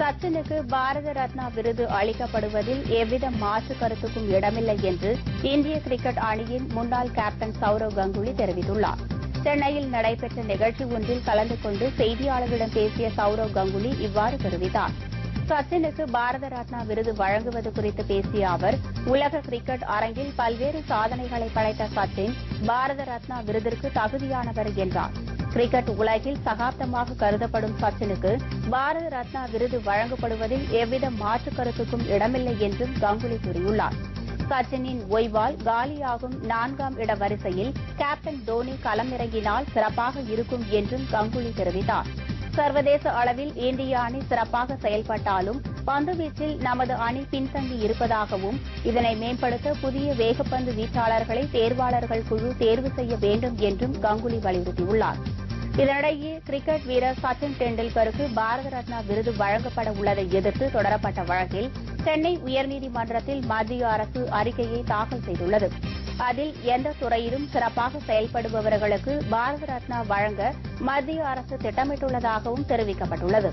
சச்சினுக்கு பாரத ரத்னா விருது அளிக்கப்படுவதில் எவ்வித மாற்று கருத்துக்கும் இடமில்லை என்று இந்திய கிரிக்கெட் அணியின் முன்னாள் கேப்டன் சவுரவ் கங்குலி தெரிவித்துள்ளார். சென்னையில் நடைபெற்ற நிகழ்ச்சி ஒன்றில் கலந்து கொண்டு செய்தியாளர்களிடம் பேசிய சவுரவ் கங்குலி இவ்வாறு தெரிவித்தார். சச்சினுக்கு பாரத ரத்னா விருது வழங்குவது குறித்து பேசிய அவர், உலக கிரிக்கெட் அரங்கில் பல்வேறு சாதனைகளை படைத்த சச்சின் பாரத ரத்னா விருதிற்கு தகுதியானவர் என்றார். கிரிக்கெட் உலகில் சகாப்தமாக கருதப்படும் சச்சினுக்கு பாரத ரத்னா விருது வழங்கப்படுவதில் எவ்வித மாற்று கருத்துக்கும் இடமில்லை என்றும் கங்குலி கூறியுள்ளார். சச்சினின் ஓய்வால் காலியாகும் 4ஆம் இட வரிசையில் கேப்டன் தோனி களமிறங்கினால் சிறப்பாக இருக்கும் என்றும் கங்குலி தெரிவித்தார். சர்வதேச அளவில் இந்திய அணி சிறப்பாக செயல்பட்டாலும் பந்துவீச்சில் நமது அணி பின்தங்கி இருப்பதாகவும், இதனை மேம்படுத்த புதிய வேகப்பந்து வீச்சாளர்களை தேர்வாளர்கள் குழு தேர்வு செய்ய வேண்டும் என்றும் கங்குலி வலியுறுத்தியுள்ளார். இதனிடையே கிரிக்கெட் வீரர் சச்சின் டெண்டுல்கருக்கு பாரத ரத்னா விருது வழங்கப்பட உள்ளதை எதிர்த்து தொடரப்பட்ட வழக்கில் சென்னை உயர்நீதிமன்றத்தில் மத்திய அரசு அறிக்கையை தாக்கல் செய்துள்ளது. அதில் எந்த துறையிலும் சிறப்பாக செயல்படுபவர்களுக்கு பாரத ரத்னா வழங்க மத்திய அரசு திட்டமிட்டுள்ளதாகவும் தெரிவிக்கப்பட்டுள்ளது.